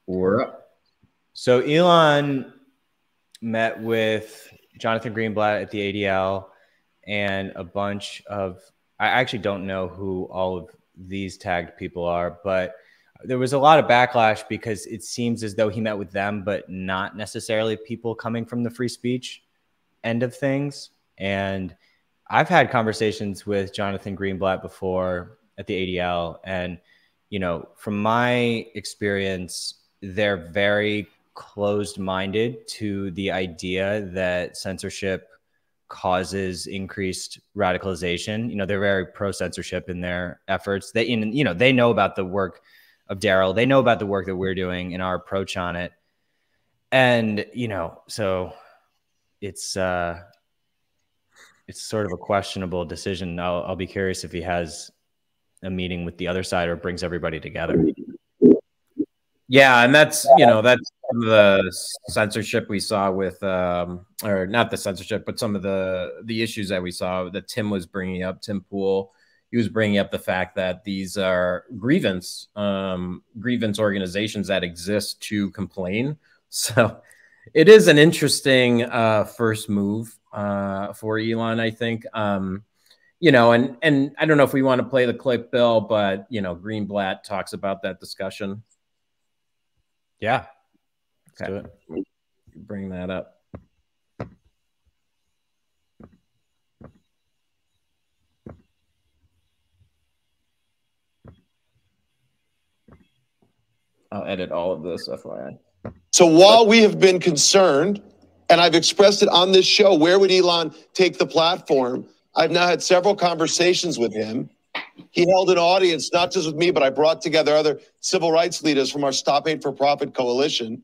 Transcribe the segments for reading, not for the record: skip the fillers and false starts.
Or So Elon met with Jonathan Greenblatt at the ADL and a bunch of, I actually don't know who all of these tagged people are, but there was a lot of backlash because it seems as though he met with them, but not necessarily people coming from the free speech end of things. And I've had conversations with Jonathan Greenblatt before at the ADL, and from my experience, they're very closed-minded to the idea that censorship causes increased radicalization. They're very pro-censorship in their efforts. They know about the work of Daryl. They know about the work that we're doing and our approach on it. And so it's sort of a questionable decision. I'll be curious if he has a meeting with the other side or brings everybody together. Yeah, and that's that's some of the censorship we saw with, or not the censorship, but some of the issues that we saw that Tim was bringing up. Tim Pool, he was bringing up the fact that these are grievance organizations that exist to complain. So it is an interesting first move for Elon, I think. And I don't know if we want to play the clip, Bill, but Greenblatt talks about that discussion. Yeah. Let's do it. Bring that up. I'll edit all of this, FYI. So while we have been concerned, and I've expressed it on this show, where would Elon take the platform? I've now had several conversations with him. He held an audience, not just with me, but I brought together other civil rights leaders from our Stop Hate for Profit coalition.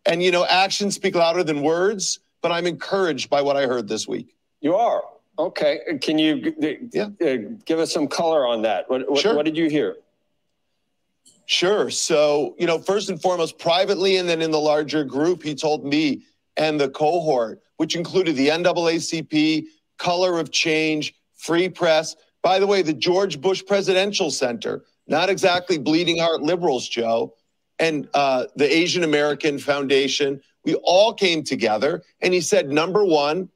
And, actions speak louder than words, but I'm encouraged by what I heard this week. You are? Okay. Can you give us some color on that? Sure. What did you hear? Sure. So, first and foremost, privately and then in the larger group, he told me and the cohort, which included the NAACP, Color of Change, Free Press. By the way, the George Bush Presidential Center, not exactly bleeding heart liberals, Joe, and the Asian American Foundation, we all came together. And he said, number one,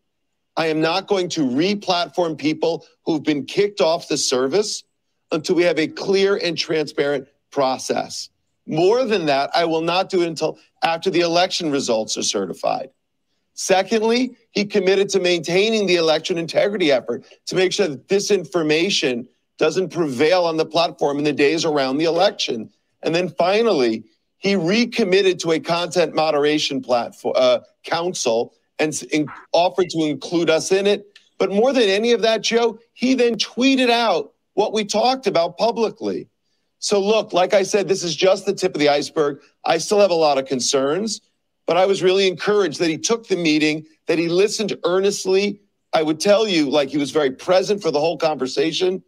I am not going to re-platform people who've been kicked off the service until we have a clear and transparent process. More than that, I will not do it until after the election results are certified. Secondly, he committed to maintaining the election integrity effort to make sure that disinformation doesn't prevail on the platform in the days around the election. And then finally, he recommitted to a content moderation platform council and offered to include us in it. But more than any of that, Joe, he then tweeted out what we talked about publicly. So look, like I said, this is just the tip of the iceberg. I still have a lot of concerns, but I was really encouraged that he took the meeting, that he listened earnestly. I would tell you, like, he was very present for the whole conversation.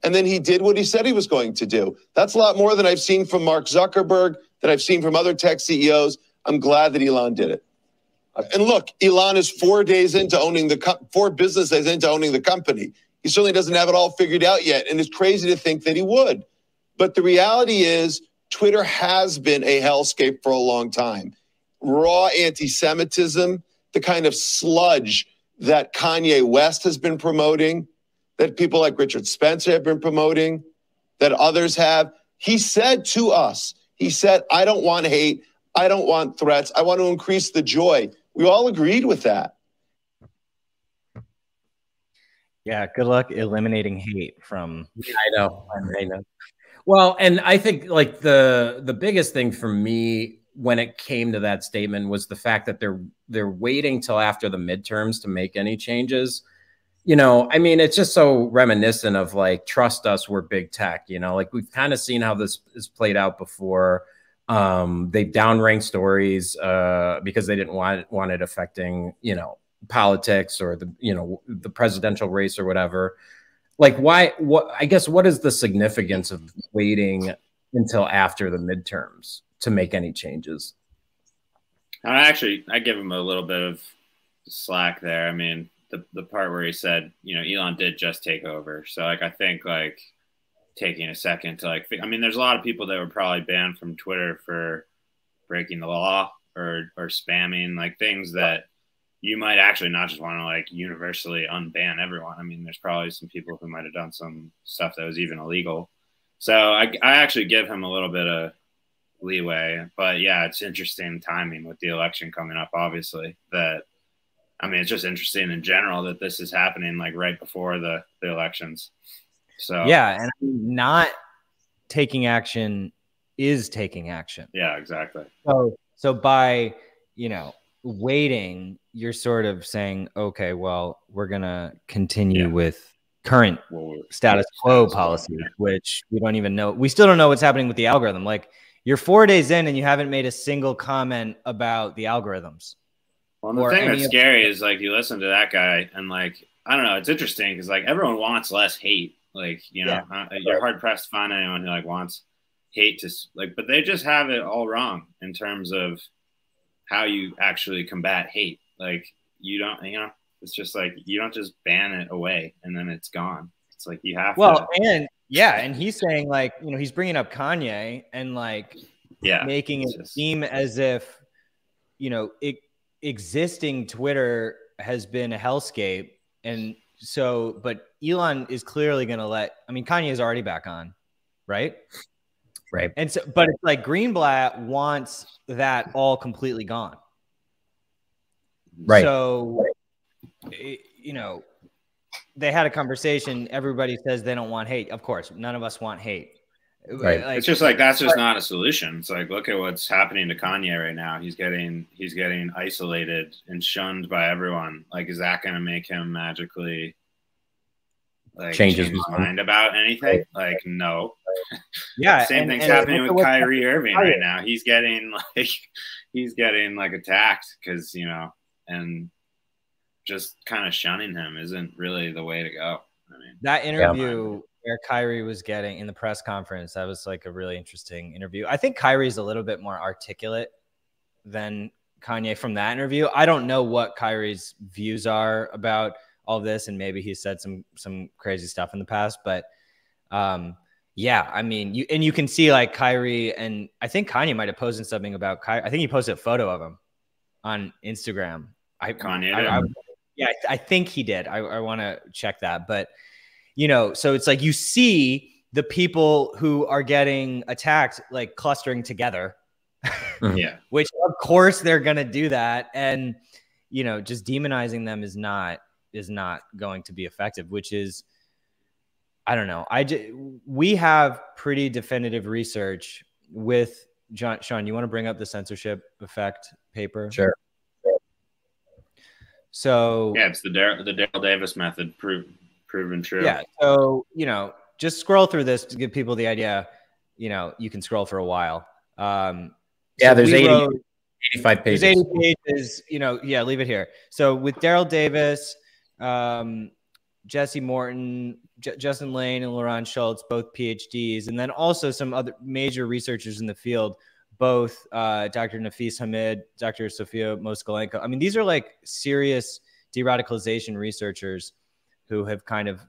And then he did what he said he was going to do. That's a lot more than I've seen from Mark Zuckerberg, that I've seen from other tech CEOs. I'm glad that Elon did it. And look, Elon is 4 days into owning 4 business days into owning the company. He certainly doesn't have it all figured out yet. And it's crazy to think that he would. But the reality is, Twitter has been a hellscape for a long time. Raw anti-Semitism, the kind of sludge that Kanye West has been promoting, that people like Richard Spencer have been promoting, that others have. He said to us, he said, I don't want hate. I don't want threats. I want to increase the joy. We all agreed with that. Yeah, good luck eliminating hate from. I know. Well, and I think like the biggest thing for me when it came to that statement was the fact that they're waiting till after the midterms to make any changes. I mean, it's just so reminiscent of like, trust us, we're big tech, like we've kind of seen how this is played out before. They've downranked stories because they didn't want it affecting, politics or the presidential race or whatever. Like, why? I guess what is the significance of waiting until after the midterms to make any changes? I give him a little bit of slack there. I mean, the part where he said, Elon did just take over. So like, I think like taking a second to like, I mean, there's a lot of people that were probably banned from Twitter for breaking the law or spamming, like things that you might actually not just want to like universally unban everyone. I mean, there's probably some people who might have done some stuff that was even illegal. So I actually give him a little bit of leeway, but yeah, it's interesting timing with the election coming up, obviously. That, I mean, it's just interesting in general that this is happening like right before the elections. So yeah, and not taking action is taking action. Yeah, exactly. So by, you know, waiting, you're sort of saying, okay, well, we're gonna continue with current status quo policy, which we don't even know. We still don't know what's happening with the algorithm. Like, you're 4 days in and you haven't made a single comment about the algorithms. Well, the thing that's scary is like you listen to that guy and like, I don't know, it's interesting because like everyone wants less hate. Like, you know, you're hard pressed to find anyone who like wants hate to like, but they just have it all wrong in terms of how you actually combat hate. Like, you don't, you know, it's just like you don't just ban it away and then it's gone. It's like you have to. And yeah, and he's saying like, you know, he's bringing up Kanye and like making it seem as if, you know, existing Twitter has been a hellscape. And so, but Elon is clearly going to I mean, Kanye is already back on, right? Right. And so, but it's like Greenblatt wants that all completely gone. Right. So, you know, they had a conversation. Everybody says they don't want hate. Of course, none of us want hate. Right. Like, it's just like, that's just not a solution. It's like, look at what's happening to Kanye right now. He's getting isolated and shunned by everyone. Like, is that going to make him magically like change his mind about anything? Like, no. Yeah. Same thing's happening with Kyrie Irving right now. He's getting like attacked because, you know, and just kind of shunning him isn't really the way to go. I mean, that interview where Kyrie was getting in the press conference, that was like a really interesting interview. I think Kyrie's a little bit more articulate than Kanye from that interview. I don't know what Kyrie's views are about all this, and maybe he said some crazy stuff in the past, but yeah, I mean, you can see like Kyrie, and I think Kanye might have posted something about Kyrie. I think he posted a photo of him on Instagram. Yeah, I think he did. I want to check that, but you know, so it's like you see the people who are getting attacked like clustering together. Yeah. Which of course they're going to do that, and you know, just demonizing them is not going to be effective, which is, I don't know. We have pretty definitive research with Sean, you want to bring up the censorship effect paper? Sure. So yeah, it's the Daryl Davis method proven true. Yeah. So, you know, just scroll through this to give people the idea. You know, you can scroll for a while. Yeah, so there's 85 pages. There's 80 pages, you know, yeah, leave it here. So with Daryl Davis, Jesse Morton, Justin Lane, and Laurent Schultz, both PhDs, and then also some other major researchers in the field, both Dr. Nafis Hamid, Dr. Sofia Moskalenko. I mean, these are like serious de-radicalization researchers who have kind of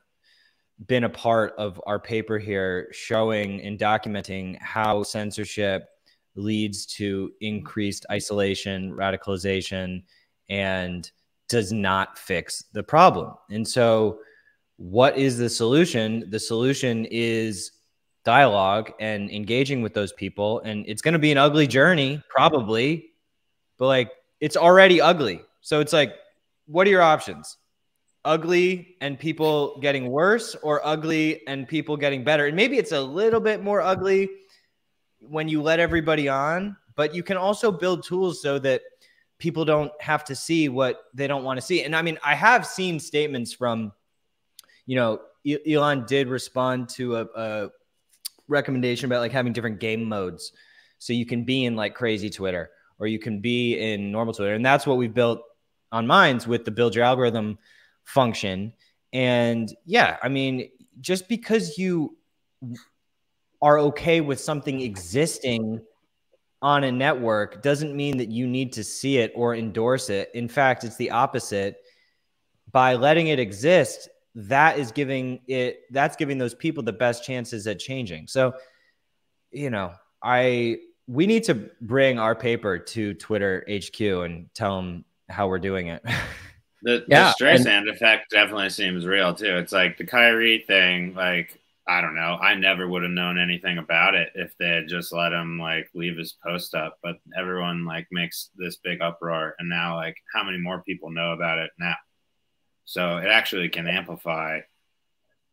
been a part of our paper here, showing and documenting how censorship leads to increased isolation, radicalization, and does not fix the problem. And so what is the solution? The solution is dialogue and engaging with those people. And it's going to be an ugly journey, probably, but like, it's already ugly. So it's like, what are your options? Ugly and people getting worse, or ugly and people getting better? And maybe it's a little bit more ugly when you let everybody on, but you can also build tools so that people don't have to see what they don't want to see. And I mean, I have seen statements from, you know, Elon did respond to a recommendation about like having different game modes. So you can be in like crazy Twitter, or you can be in normal Twitter. And that's what we've built on Minds with the build your algorithm function. And yeah, I mean, just because you are okay with something existing on a network doesn't mean that you need to see it or endorse it. In fact, it's the opposite. By letting it exist, that's giving those people the best chances at changing. So, you know, I we need to bring our paper to Twitter HQ and tell them how we're doing it. The Streisand effect definitely seems real too. It's like the Kyrie thing, like, I don't know. I never would have known anything about it if they had just let him like leave his post up, but everyone like makes this big uproar, and now like how many more people know about it now? So it actually can amplify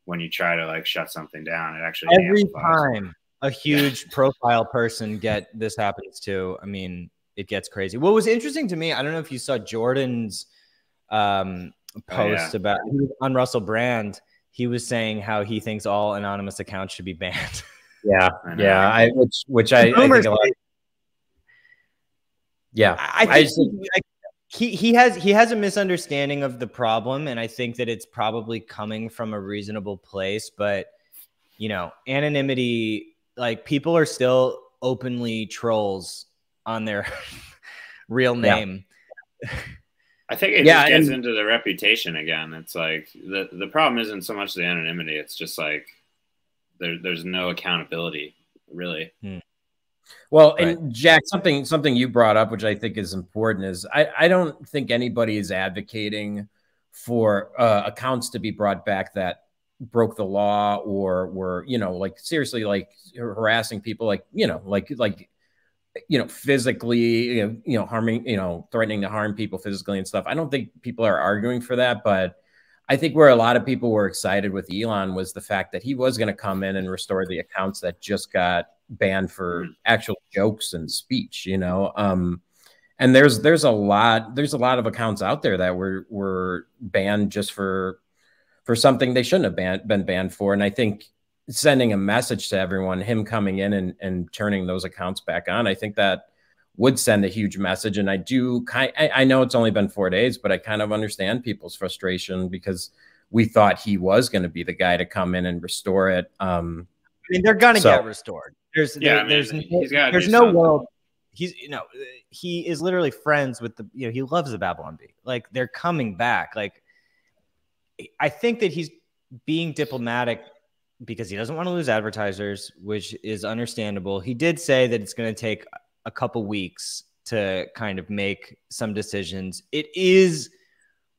when you try to like shut something down. It actually every time a huge profile person this happens to, I mean, it gets crazy. What was interesting to me, I don't know if you saw Jordan's post about on Russell Brand. He was saying how he thinks all anonymous accounts should be banned. Yeah, yeah. Which I think a lot. Yeah, I think he has a misunderstanding of the problem, and I think that it's probably coming from a reasonable place. But you know, anonymity, like people are still openly trolls on their real name. Yeah. I think it just gets into the reputation again. It's like the problem isn't so much the anonymity. It's just like there's no accountability, really. Well, and Jack, something you brought up, which I think is important, is I don't think anybody is advocating for accounts to be brought back that broke the law or were, you know, like seriously, like harassing people, like, you know, like physically, harming, threatening to harm people physically and stuff. I don't think people are arguing for that, but I think where a lot of people were excited with Elon was the fact that he was going to come in and restore the accounts that just got banned for actual jokes and speech, and there's a lot of accounts out there that were banned just for something they shouldn't have been banned for. And I think sending a message to everyone, him coming in and turning those accounts back on, I think that would send a huge message. And I know it's only been 4 days, but I kind of understand people's frustration because we thought he was going to be the guy to come in and restore it. I mean, they're going to get restored. There's no world. He is literally friends with he loves the Babylon Bee. Like, they're coming back. Like, I think that he's being diplomatic because he doesn't want to lose advertisers, which is understandable. He did say that it's going to take a couple weeks to kind of make some decisions. It is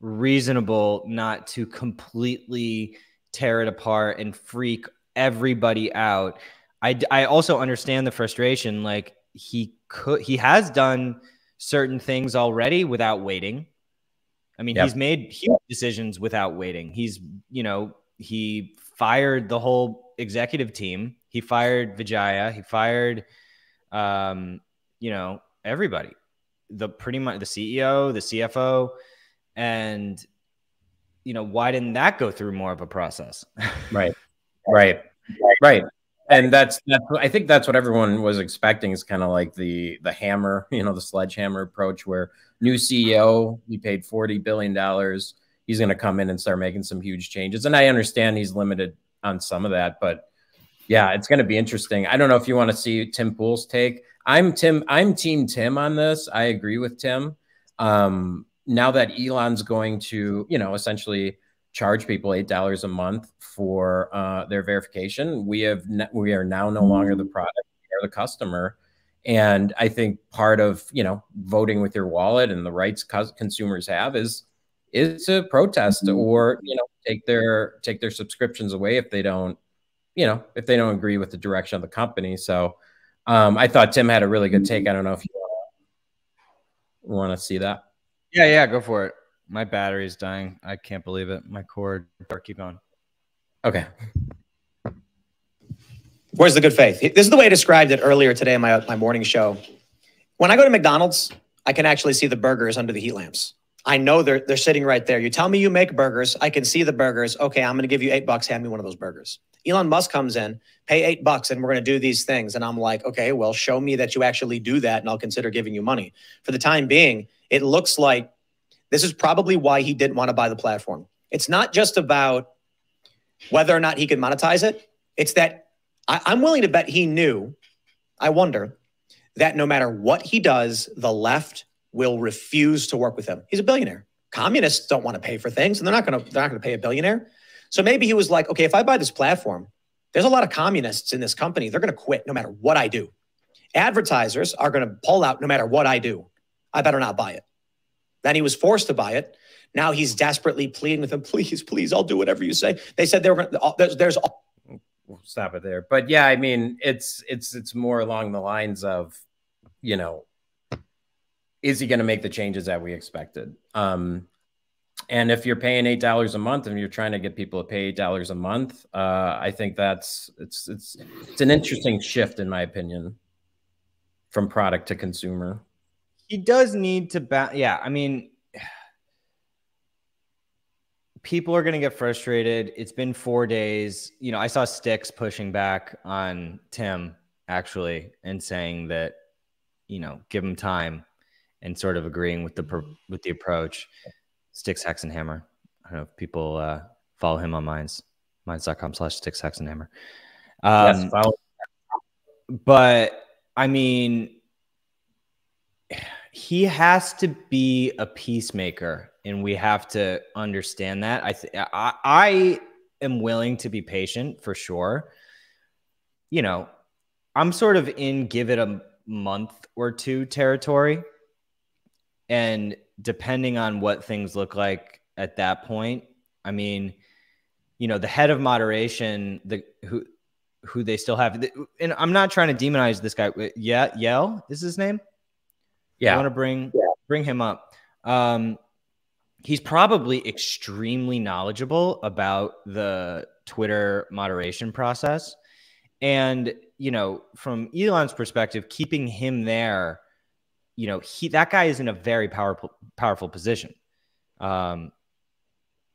reasonable not to completely tear it apart and freak everybody out. I also understand the frustration. Like, he has done certain things already without waiting. I mean, he's made huge decisions without waiting. He fired the whole executive team. He fired Vijaya. He fired, everybody. Pretty much the CEO, the CFO, and why didn't that go through more of a process? Right. And I think that's what everyone was expecting, is kind of like the hammer, the sledgehammer approach, where new CEO, he paid $40 billion. He's going to come in and start making some huge changes. And I understand he's limited on some of that, but yeah, it's going to be interesting. I don't know if you want to see Tim Pool's take. I'm team Tim on this. I agree with Tim. Now that Elon's going to, essentially charge people $8 a month for their verification, we are now no longer the product, we are the customer. And I think part of, voting with your wallet and the rights consumers have is to protest or, take their subscriptions away if they don't agree with the direction of the company. So I thought Tim had a really good take. I don't know if you want to see that. Yeah, go for it. My battery is dying. I can't believe it. My cord. Keep going. Okay. Where's the good faith? This is the way I described it earlier today in my morning show. When I go to McDonald's, I can actually see the burgers under the heat lamps. I know they're sitting right there. You tell me you make burgers, I can see the burgers. Okay, I'm going to give you $8. Hand me one of those burgers. Elon Musk comes in, pay $8, and we're going to do these things. And I'm like, okay, well, show me that you actually do that, and I'll consider giving you money. For the time being, it looks like this is probably why he didn't want to buy the platform. It's not just about whether or not he can monetize it. It's that I'm willing to bet he knew, I wonder, that no matter what he does, the left will refuse to work with him. He's a billionaire. Communists don't want to pay for things, and they're not going to pay a billionaire. So maybe he was like, okay, if I buy this platform, there's a lot of communists in this company. They're going to quit no matter what I do. Advertisers are going to pull out no matter what I do. I better not buy it. Then he was forced to buy it. Now he's desperately pleading with them, please, please, I'll do whatever you say. They said they were going to, We'll stop it there. But yeah, I mean, it's more along the lines of, you know, is he going to make the changes that we expected? And if you're paying $8 a month and you're trying to get people to pay $8 a month, I think it's an interesting shift, in my opinion, from product to consumer. He does need to yeah, I mean, people are going to get frustrated. It's been 4 days. You know, I saw Styx pushing back on Tim, actually, and saying that, you know, give him time, and sort of agreeing with the approach. Styx Hexenhammer. I don't know if people follow him on minds.com/Styx Hexenhammer. Yes, follow. But I mean, he has to be a peacemaker, and we have to understand that. I am willing to be patient for sure. You know, I'm sort of in give it a month or two territory. And depending on what things look like at that point, I mean, you know, the head of moderation, who they still have, and I'm not trying to demonize this guy. Yeah, Yell is his name. Yeah, I want to bring him up. He's probably extremely knowledgeable about the Twitter moderation process, and you know, from Elon's perspective, keeping him there. You know, that guy is in a very powerful position. By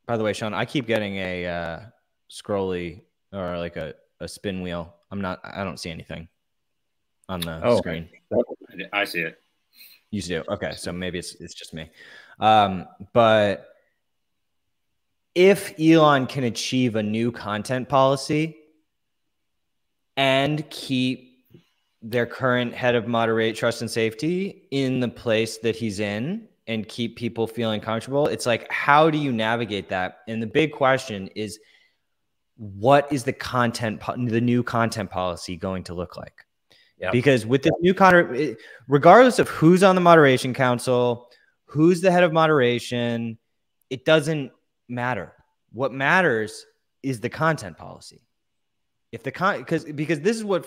the way, Sean, I keep getting a scrolly or like a spin wheel. I don't see anything on the screen. I see it. You do? Okay, so maybe it's just me. But if Elon can achieve a new content policy and keep their current head of moderate trust and safety in the place that he's in and keep people feeling comfortable, it's like, how do you navigate that? And the big question is, what is the new content policy going to look like? Yep. Because with this new content, regardless of who's on the moderation council, who's the head of moderation, it doesn't matter. What matters is the content policy. If because this is why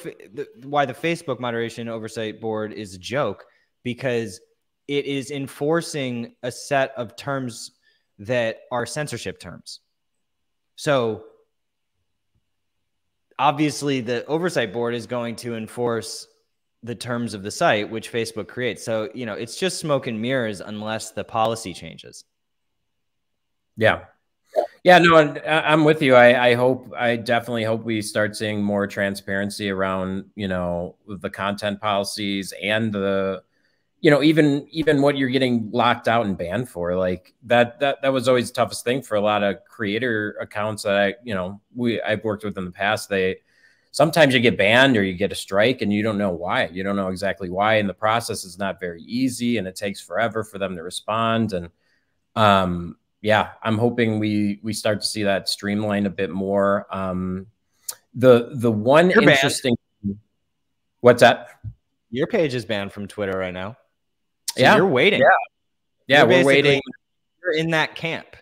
the Facebook Moderation Oversight Board is a joke, because it is enforcing a set of terms that are censorship terms. So obviously the Oversight Board is going to enforce the terms of the site, which Facebook creates. So, you know, it's just smoke and mirrors unless the policy changes. Yeah. Yeah, no, I'm with you. I definitely hope we start seeing more transparency around, you know, the content policies and the, you know, even what you're getting locked out and banned for. Like that was always the toughest thing for a lot of creator accounts that I've worked with in the past. Sometimes you get banned or you get a strike and you don't know why. You don't know exactly why. And the process is not very easy and it takes forever for them to respond. And yeah, I'm hoping we start to see that streamlined a bit more. The one You're interesting, what's that? Your page is banned from Twitter right now. So yeah, you're waiting. Yeah, we're waiting. You're in that camp.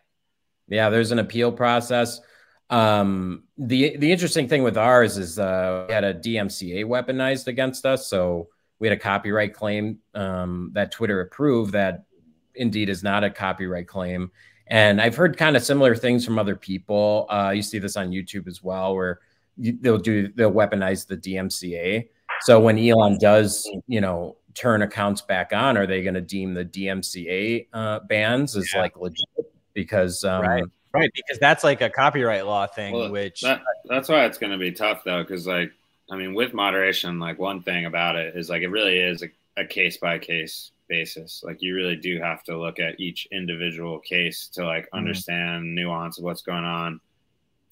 Yeah, there's an appeal process. The interesting thing with ours is we had a DMCA weaponized against us, so we had a copyright claim that Twitter approved that indeed is not a copyright claim. And I've heard kind of similar things from other people. You see this on YouTube as well, where they'll weaponize the DMCA. So when Elon does, you know, turn accounts back on, are they going to deem the DMCA bans as like legit? Because right, because that's like a copyright law thing. Well, which that's why it's going to be tough though, because like, I mean, with moderation, like one thing about it is like it really is a case by case basis. Like you really do have to look at each individual case to like understand nuance of what's going on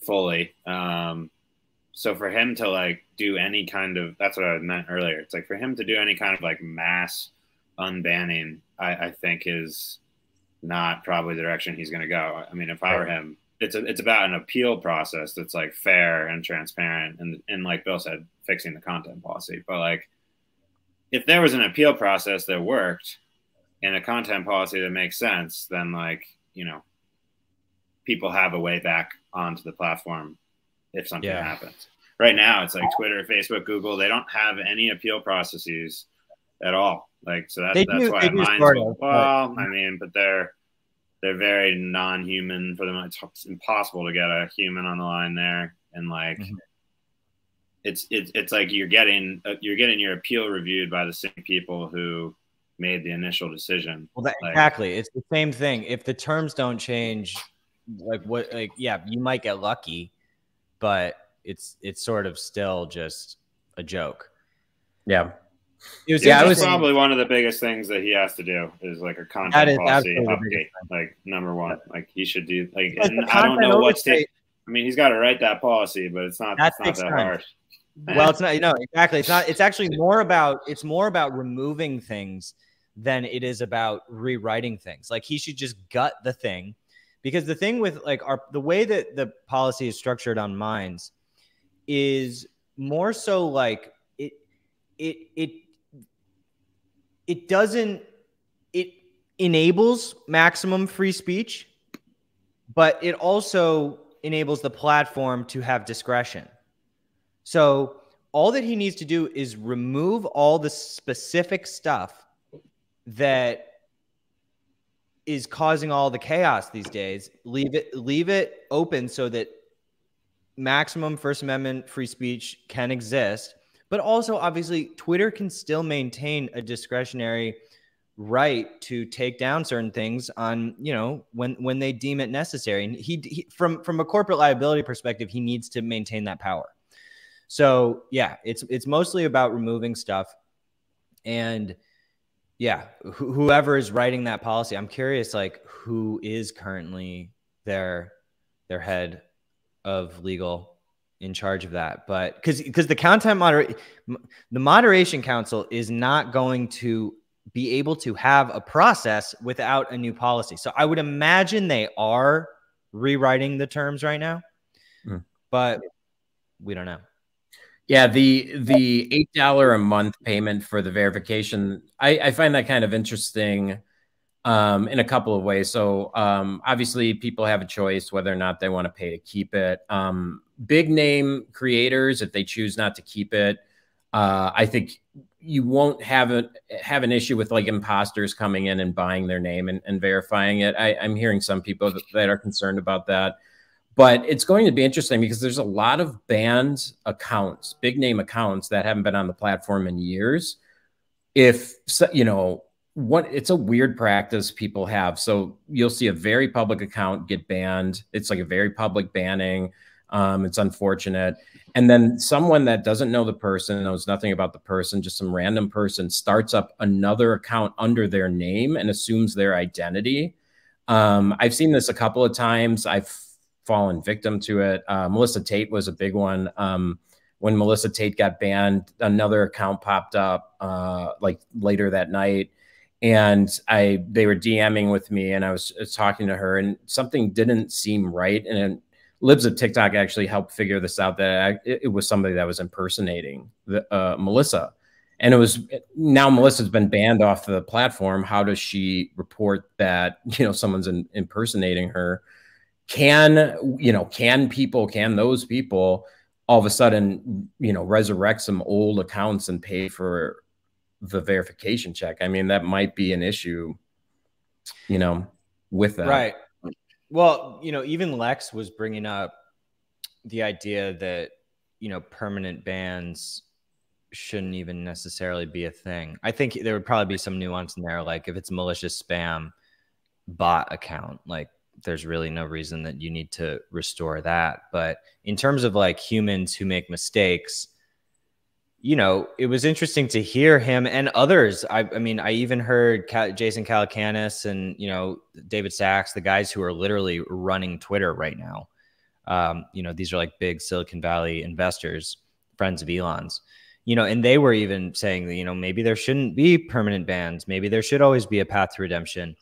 fully. So for him to like do any kind of, that's what I meant earlier. It's like for him to do any kind of like mass unbanning, I think is not probably the direction he's going to go. I mean, if I were him, it's about an appeal process that's like fair and transparent and like Bill said, fixing the content policy. But like if there was an appeal process that worked and a content policy that makes sense, then like, you know, people have a way back onto the platform if something happens. Right now, it's like Twitter, Facebook, Google, they don't have any appeal processes at all. Like, so that's why mine's, well, I mean, but they're very non-human for them. It's impossible to get a human on the line there. And like, it's like you're getting your appeal reviewed by the same people who made the initial decision. Well, exactly. It's the same thing. If the terms don't change, yeah, you might get lucky, but it's sort of still just a joke. Yeah. It was probably one of the biggest things that he has to do is like a content policy update. Like number one, like he should do like, and I don't know what state. I mean, he's got to write that policy, but it's not that hard. Well, it's not, exactly. It's not, it's actually more about removing things than it is about rewriting things. Like he should just gut the thing, because the thing with like the way that the policy is structured on Minds is more so like it enables maximum free speech, but it also enables the platform to have discretion. So all that he needs to do is remove all the specific stuff that is causing all the chaos these days. Leave it open so that maximum First Amendment free speech can exist. But also, obviously, Twitter can still maintain a discretionary right to take down certain things on, when they deem it necessary. And he from a corporate liability perspective, he needs to maintain that power. So yeah, it's mostly about removing stuff. And yeah, whoever is writing that policy, I'm curious, like who is currently their head of legal in charge of that. But because the moderation council is not going to be able to have a process without a new policy. So I would imagine they are rewriting the terms right now, but we don't know. Yeah, the $8 a month payment for the verification, I find that kind of interesting in a couple of ways. So obviously people have a choice whether or not they want to pay to keep it. Big name creators, if they choose not to keep it, I think you won't have an issue with like imposters coming in and buying their name and verifying it. I'm hearing some people that are concerned about that. But it's going to be interesting because there's a lot of banned accounts, big name accounts that haven't been on the platform in years. It's a weird practice people have. So you'll see a very public account get banned. It's like a very public banning. It's unfortunate. And then someone that doesn't know the person, knows nothing about the person, just some random person starts up another account under their name and assumes their identity. I've seen this a couple of times. I've fallen victim to it. Melissa Tate was a big one. When Melissa Tate got banned, another account popped up like later that night, and they were DMing with me, and I was talking to her, and something didn't seem right. And Libs of TikTok actually helped figure this out, that it was somebody that was impersonating Melissa. And now Melissa's been banned off the platform. How does she report that someone's impersonating her? Can those people all of a sudden, resurrect some old accounts and pay for the verification check? I mean, that might be an issue, with that. Right. Well, even Lex was bringing up the idea that, permanent bans shouldn't even necessarily be a thing. I think there would probably be some nuance in there. Like if it's a malicious spam bot account, like there's really no reason that you need to restore that. But in terms of like humans who make mistakes, it was interesting to hear him and others. I mean, I even heard Jason Calacanis and, David Sachs, the guys who are literally running Twitter right now. These are like big Silicon Valley investors, friends of Elon's, and they were even saying that, maybe there shouldn't be permanent bans. Maybe there should always be a path to redemption.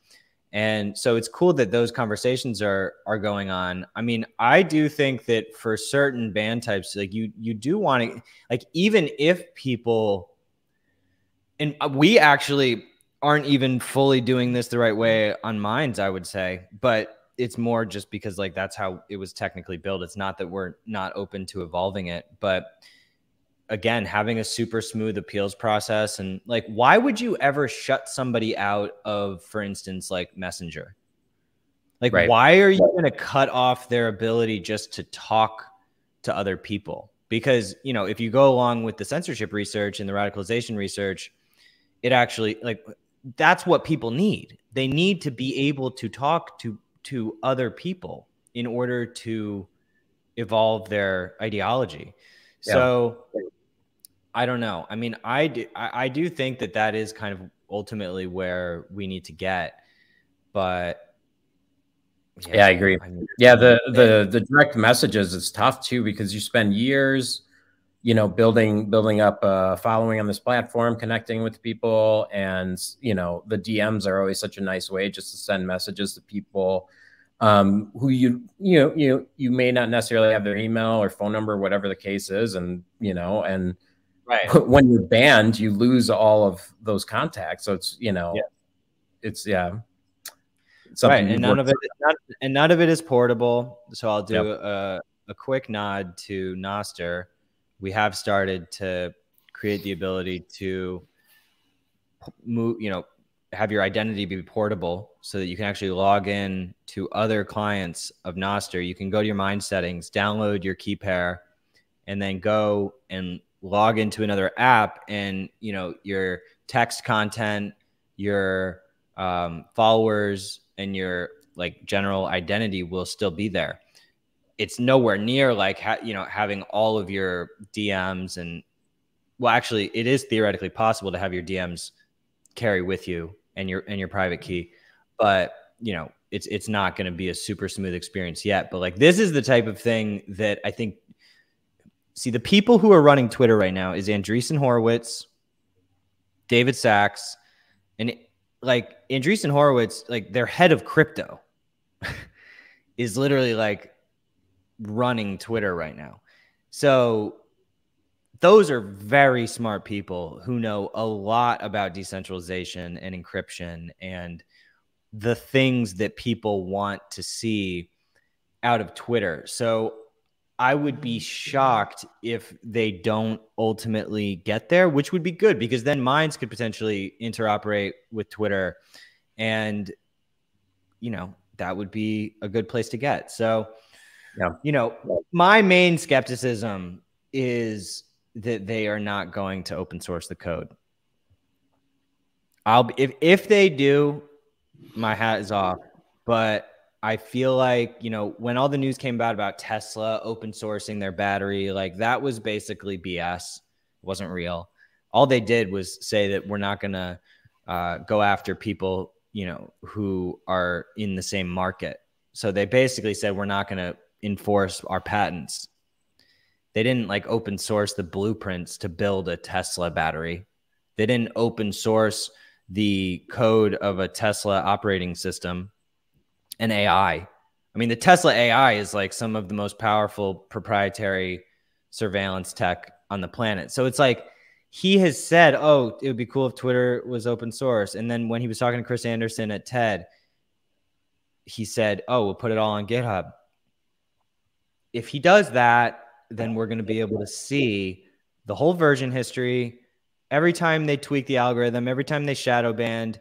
And so it's cool that those conversations are going on. I mean, I do think that for certain band types, like you do want to, like, even if people, And we actually aren't even fully doing this the right way on Minds, I would say, but it's more just because like that's how it was technically built. It's not that we're not open to evolving it, but again, having a super smooth appeals process. And like, why would you ever shut somebody out of, for instance, like Messenger? Like, why are you going to cut off their ability just to talk to other people? Because, you know, if you go along with the censorship research and the radicalization research, it actually, like, that's what people need. They need to be able to talk to other people in order to evolve their ideology. Yeah. So I don't know. I mean, I do think that that is kind of ultimately where we need to get, but yeah, I agree. Yeah, the direct messages is tough too, because you spend years, you know, building up a following on this platform, connecting with people, and you know, the DMs are always such a nice way just to send messages to people who you may not necessarily have their email or phone number, whatever the case is, and you know, and when you're banned, you lose all of those contacts. So it's, you know, it's something and none of it is portable. So I'll do a quick nod to Noster. We have started to create the ability to move, you know, have your identity be portable so that you can actually log in to other clients of Noster. You can go to your Mind settings, download your key pair, and then go and log into another app, and you know, your text content, your followers, and your like general identity will still be there. It's nowhere near like you know, having all of your DMs, and well, actually, it is theoretically possible to have your DMs carry with you and your private key, but you know, it's not going to be a super smooth experience yet. But like, this is the type of thing that I think. See, the people who are running Twitter right now is Andreessen Horowitz, David Sachs, and like Andreessen Horowitz, like their head of crypto is literally like running Twitter right now. So those are very smart people who know a lot about decentralization and encryption and the things that people want to see out of Twitter. So I would be shocked if they don't ultimately get there, which would be good because then Minds could potentially interoperate with Twitter, and you know, that would be a good place to get. So, you know, my main skepticism is that they are not going to open source the code. If they do, my hat is off, but I feel like, you know, when all the news came about Tesla open sourcing their battery, like that was basically BS. It wasn't real. All they did was say that we're not going to go after people, you know, who are in the same market. So they basically said we're not going to enforce our patents. They didn't like open source the blueprints to build a Tesla battery. They didn't open source the code of a Tesla operating system and AI. I mean, the Tesla AI is like some of the most powerful proprietary surveillance tech on the planet. So it's like he has said, oh, it would be cool if Twitter was open source. And then when he was talking to Chris Anderson at TED, he said, oh, we'll put it all on GitHub. If he does that, then we're going to be able to see the whole version history. Every time they tweak the algorithm, every time they shadow banned.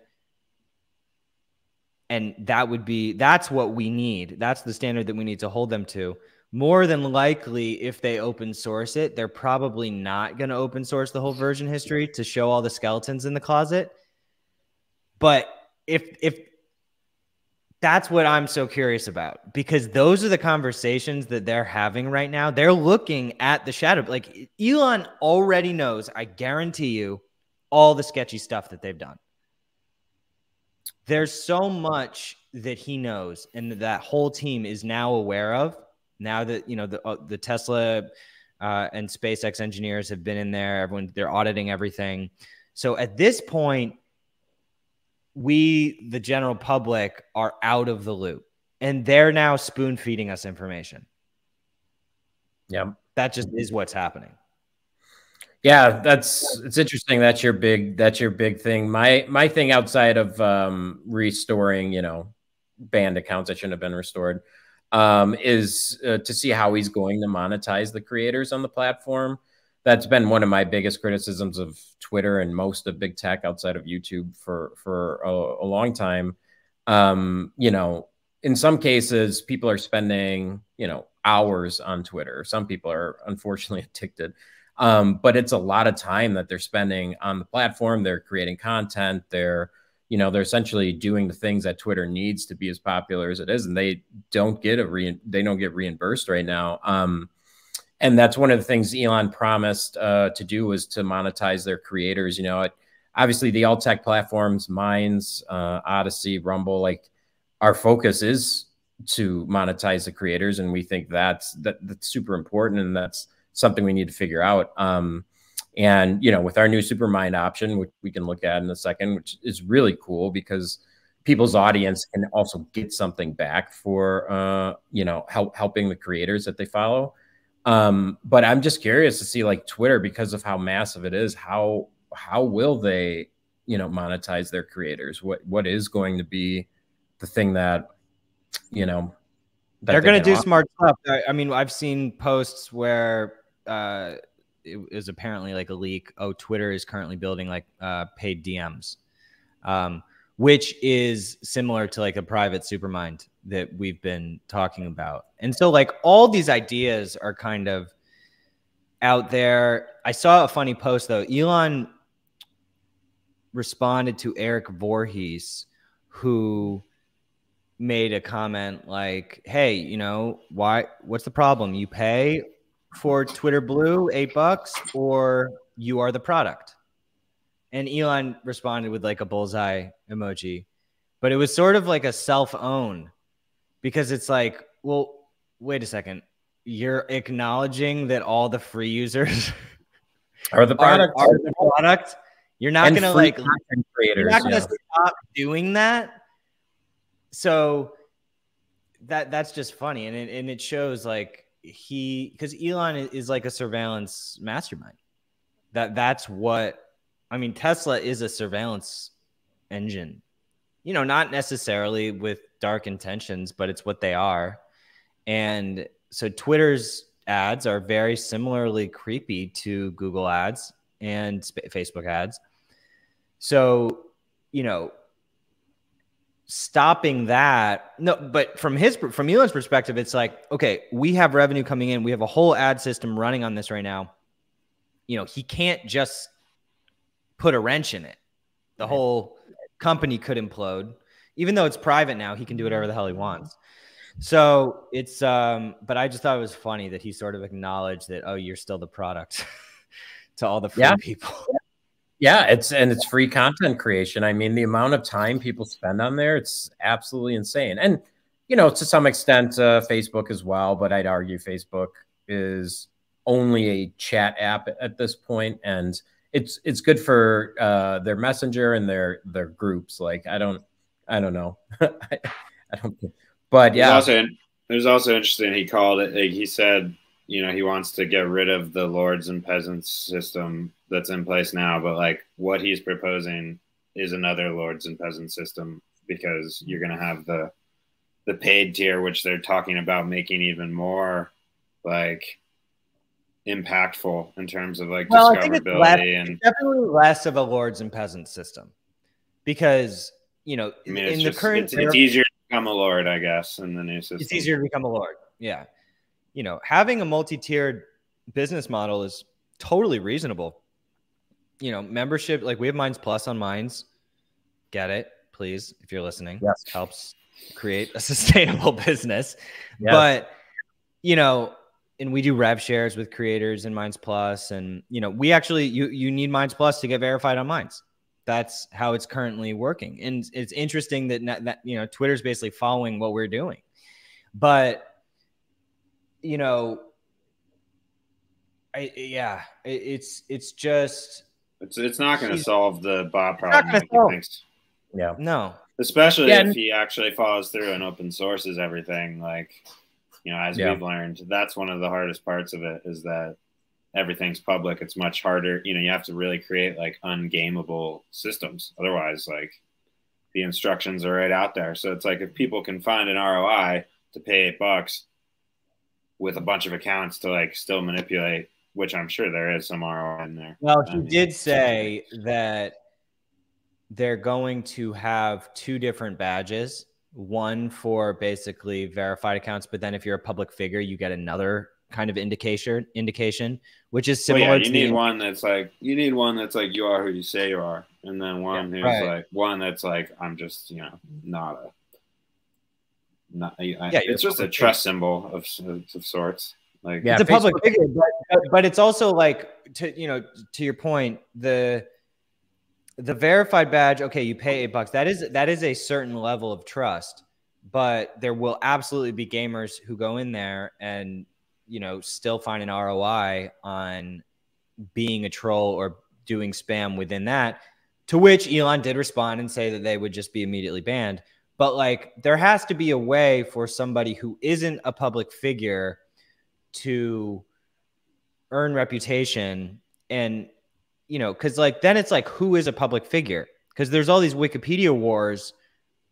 And that's what we need. That's the standard that we need to hold them to. More than likely, if they open source it, they're probably not going to open source the whole version history to show all the skeletons in the closet. But if that's what I'm so curious about, because those are the conversations that they're having right now. They're looking at the shadow. Like Elon already knows, I guarantee you, all the sketchy stuff that they've done. There's so much that he knows and that whole team is now aware of, now that, you know, the Tesla and SpaceX engineers have been in there. They're auditing everything. So at this point, we, the general public, are out of the loop, and they're now spoon feeding us information. Yeah. That just is what's happening. Yeah, it's interesting. That's your big thing. My thing outside of restoring, banned accounts that shouldn't have been restored, is to see how he's going to monetize the creators on the platform. That's been one of my biggest criticisms of Twitter and most of big tech outside of YouTube for a long time. In some cases, people are spending, hours on Twitter. Some people are unfortunately addicted. But it's a lot of time that they're spending on the platform. They're creating content. They're essentially doing the things that Twitter needs to be as popular as it is, and they don't get reimbursed right now. And that's one of the things Elon promised to do, was to monetize their creators. Obviously the alt tech platforms, Minds, Odyssey, Rumble, like our focus is to monetize the creators, and we think that's super important, and that's something we need to figure out. And with our new Supermind option, which we can look at in a second, which is really cool because people's audience can also get something back for helping the creators that they follow. But I'm just curious to see, like, Twitter, because of how massive it is, how will they monetize their creators? What is going to be the thing that they're going to do smart stuff. I mean, I've seen posts where it is apparently like a leak. Oh, Twitter is currently building like paid DMs, which is similar to like a private Supermind that we've been talking about. And so like all these ideas are kind of out there. I saw a funny post though. Elon responded to Eric Voorhees, who made a comment like, hey, what's the problem? You pay for Twitter Blue $8 or you are the product? And Elon responded with like a bullseye emoji, but it was sort of like a self-own, because it's like, well, wait a second. You're acknowledging that all the free users are the product. Are the product. You're not going to like creators. You're not going to stop doing that. So that's just funny. And it shows like because Elon is like a surveillance mastermind. That's what, I mean, Tesla is a surveillance engine, not necessarily with dark intentions, but it's what they are. And so Twitter's ads are very similarly creepy to Google ads and Facebook ads. So, stopping that, no, but from Elon's perspective, it's like, okay, we have revenue coming in. We have a whole ad system running on this right now. He can't just put a wrench in it. The whole company could implode. Even though it's private now, he can do whatever the hell he wants. So it's, but I just thought it was funny that he sort of acknowledged that, oh, you're still the product to all the free people. Yeah, it's free content creation. I mean, the amount of time people spend on there, it's absolutely insane. And, to some extent, Facebook as well, but I'd argue Facebook is only a chat app at this point, and it's good for their messenger and their groups. Like, I don't know. I don't, but yeah. It was also interesting. He called it, like, he said, he wants to get rid of the lords and peasants system that's in place now, but like what he's proposing is another lords and peasants system, because you're going to have the paid tier, which they're talking about making even more like impactful in terms of like discoverability. And definitely less of a lords and peasants system, because it's easier to become a lord, I guess, in the new system. It's easier to become a lord. Yeah. Having a multi-tiered business model is totally reasonable. Membership, like we have Minds Plus on Minds. Get it, please, if you're listening. Yes. Helps create a sustainable business. Yes. But, and we do rev shares with creators in Minds Plus. And, we actually, you need Minds Plus to get verified on Minds. That's how it's currently working. And it's interesting that Twitter's basically following what we're doing. But, it's just, it's not going to solve the bot problem like he thinks. Yeah, no, especially if he actually follows through and open sources everything. Like, as we've learned, that's one of the hardest parts of it, is that everything's public, it's much harder. You know, you have to really create like ungameable systems. Otherwise, like the instructions are right out there. So it's like if people can find an ROI to pay $8 with a bunch of accounts to like still manipulate, which I'm sure there is some ROI in there. Well, he did say that they're going to have 2 different badges, one for basically verified accounts, but then if you're a public figure, you get another kind of indication, which is similar. Well, yeah, you need one that's like you are who you say you are, and then one who's like one that's like I'm just, you know, it's just a trust symbol of sorts. Like it's a public figure, but it's also like to your point, the verified badge. Okay, you pay $8. That is a certain level of trust, but there will absolutely be gamers who go in there and still find an ROI on being a troll or doing spam within that. To which Elon did respond and say that they would just be immediately banned. But like, there has to be a way for somebody who isn't a public figure to earn reputation. And, because like, then it's like, who is a public figure? Because there's all these Wikipedia wars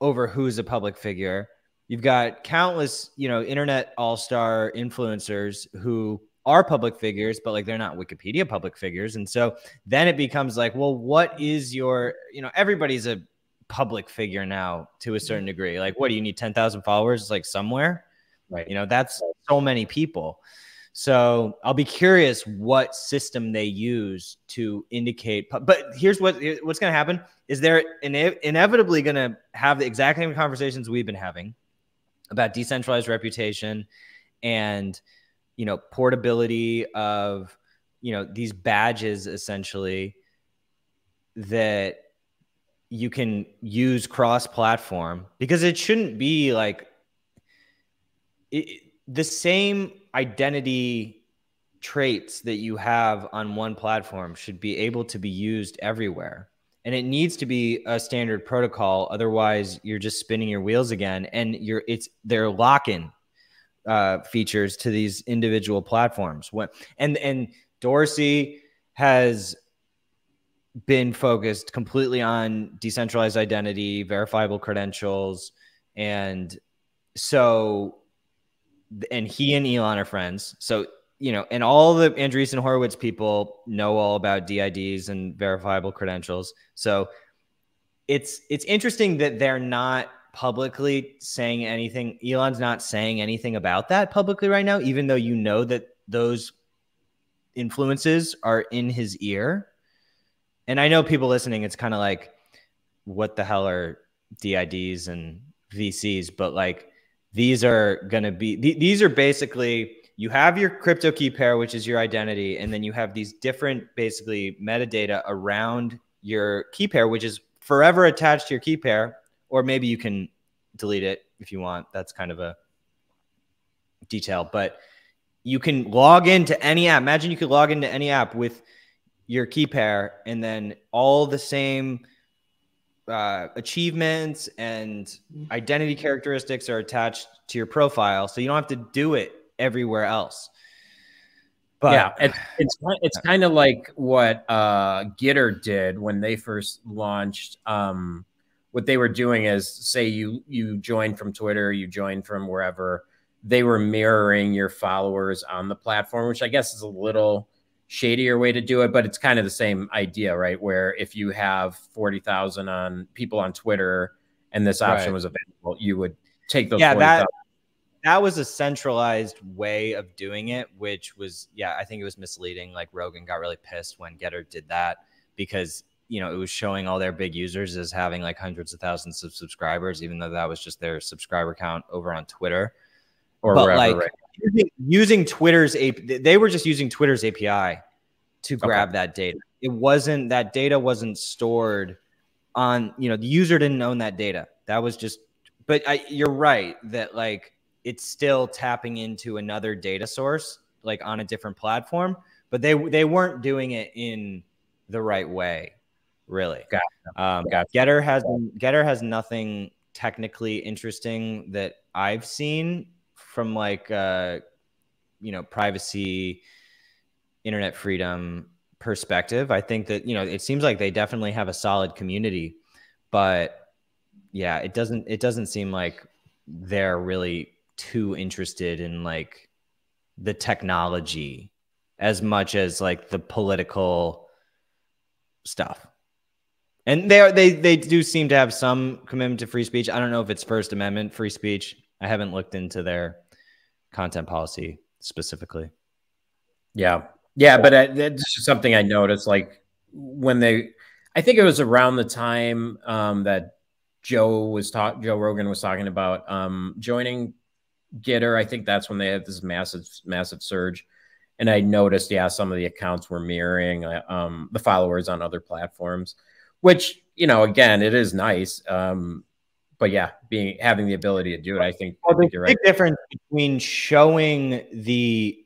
over who's a public figure. You've got countless, internet all-star influencers who are public figures, but like they're not Wikipedia public figures. And so then it becomes like, well, what is your, everybody's a public figure now to a certain degree. Like, what do you need? 10,000 followers like somewhere, right? That's so many people. So I'll be curious what system they use to indicate. But here's what's going to happen is they're inevitably going to have the exact same conversations we've been having about decentralized reputation and, portability of, these badges essentially that you can use cross-platform, because it shouldn't be like the same identity traits that you have on one platform should be able to be used everywhere. And it needs to be a standard protocol. Otherwise, you're just spinning your wheels again. And they're lock-in features to these individual platforms. And Dorsey has been focused completely on decentralized identity, verifiable credentials. And he and Elon are friends. So, and all the Andreessen Horowitz people know all about DIDs and verifiable credentials. So it's interesting that they're not publicly saying anything. Elon's not saying anything about that publicly right now, even though that those influences are in his ear. And I know people listening, it's kind of like, what the hell are DIDs and VCs? But like, these are basically, you have your crypto key pair, which is your identity. And then you have these different basically metadata around your key pair, which is forever attached to your key pair, or maybe you can delete it if you want. That's kind of a detail, but you can log into any app. Imagine you could log into any app with your key pair, and then all the same achievements and identity characteristics are attached to your profile, so you don't have to do it everywhere else. But yeah, it's kind of like what Gitter did when they first launched. What they were doing is, say you joined from Twitter, you joined from wherever, they were mirroring your followers on the platform, which I guess is a little shadier way to do it, but it's kind of the same idea, right? Where if you have 40,000 people on Twitter and this option was available, you would take those 40,000. That was a centralized way of doing it, which was, I think it was misleading. Like Rogan got really pissed when Getter did that because, it was showing all their big users as having like hundreds of thousands of subscribers, even though that was just their subscriber count over on Twitter. Or wherever, like, right? Using Twitter's they were just using Twitter's API to grab that data. That data wasn't stored on, the user didn't own that data. That was just, but you're right that like it's still tapping into another data source, like on a different platform, but they weren't doing it in the right way, really. Gotcha. Getter has nothing technically interesting that I've seen from like, privacy internet freedom perspective. I think that, it seems like they definitely have a solid community, but yeah, it doesn't seem like they're really too interested in like the technology as much as like the political stuff. And they do seem to have some commitment to free speech. I don't know if it's First Amendment free speech. I haven't looked into their content policy specifically. Yeah. But that's just something I noticed. Like when I think it was around the time that Joe Rogan was talking about joining Gitter. I think that's when they had this massive surge. And I noticed, some of the accounts were mirroring the followers on other platforms, which, again, it is nice. But yeah, having the ability to do it, I think you're right. Big difference between showing the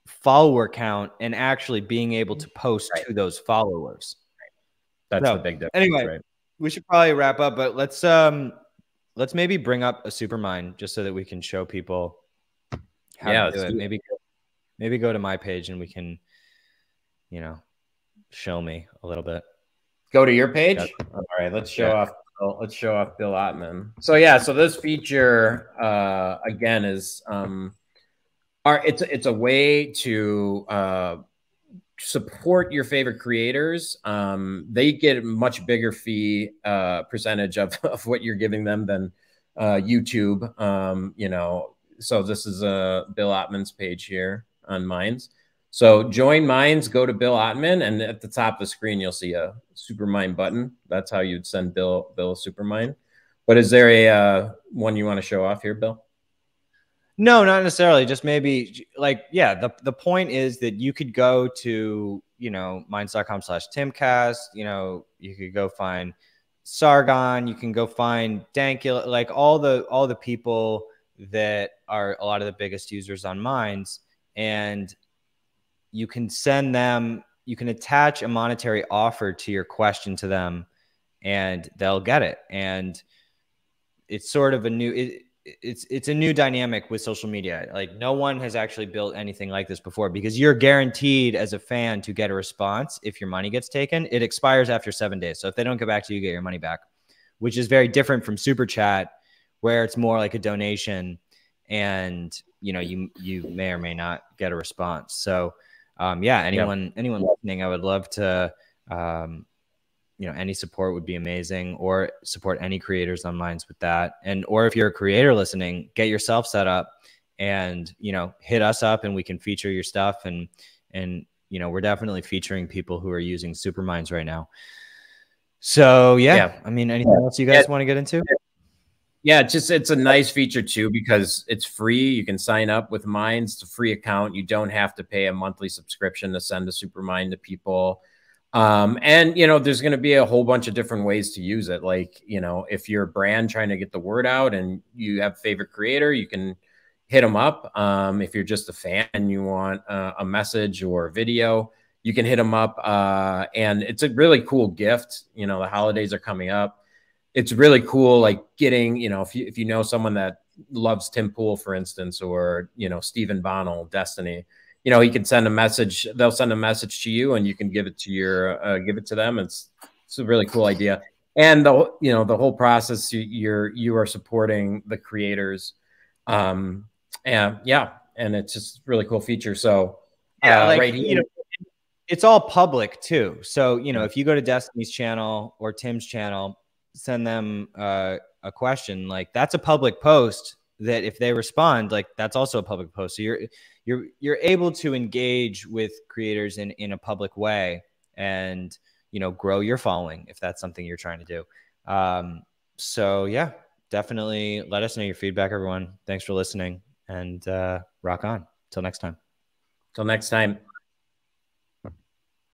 follower count and actually being able to post to those followers. That's the big difference. Anyway, we should probably wrap up, but let's maybe bring up a Supermind just so that we can show people how to do it. Maybe go to my page and we can, show me a little bit. Go to your page. All right, let's show off. Let's show off Bill Ottman. So so this feature again is it's a way to support your favorite creators. They get a much bigger fee percentage of what you're giving them than YouTube. So this is Bill Ottman's page here on Minds. So join Minds, go to Bill Ottman, and at the top of the screen, you'll see a Supermind button. That's how you'd send Bill a Supermind. But is there a one you want to show off here, Bill? No, not necessarily. Just maybe the point is that you could go to, minds.com/Timcast. You could go find Sargon. You can go find Dankula, like all the people that are a lot of the biggest users on Minds, and you can send them, you can attach a monetary offer to your question to them and they'll get it. And it's sort of a new, it's a new dynamic with social media. Like no one has actually built anything like this before because you're guaranteed as a fan to get a response. If your money gets taken, it expires after 7 days. So if they don't get back to you, you get your money back, which is very different from Super Chat where it's more like a donation and, you may or may not get a response. So, anyone listening, I would love to, any support would be amazing, or support any creators on Minds with that. Or if you're a creator listening, get yourself set up and, hit us up and we can feature your stuff. And we're definitely featuring people who are using Superminds right now. So I mean, anything else you guys want to get into? Yeah, it's a nice feature too because it's free. You can sign up with Minds. It's a free account. You don't have to pay a monthly subscription to send a Supermind to people. And there's going to be a whole bunch of different ways to use it. Like, if you're a brand trying to get the word out and you have a favorite creator, you can hit them up. If you're just a fan and you want a message or a video, you can hit them up. And it's a really cool gift. The holidays are coming up. It's really cool, like getting, if you know someone that loves Tim Pool, for instance, or, Stephen Bonnell, Destiny, he can send a message. They'll send a message to you and you can give it to them. It's a really cool idea. And the whole process, you are supporting the creators. And it's just a really cool feature. So right here, it's all public too. So, if you go to Destiny's channel or Tim's channel, send them a question, like that's a public post that if they respond, like that's also a public post. So you're able to engage with creators in a public way and, grow your following if that's something you're trying to do. So yeah, definitely let us know your feedback, everyone. Thanks for listening and rock on. Till next time. Till next time.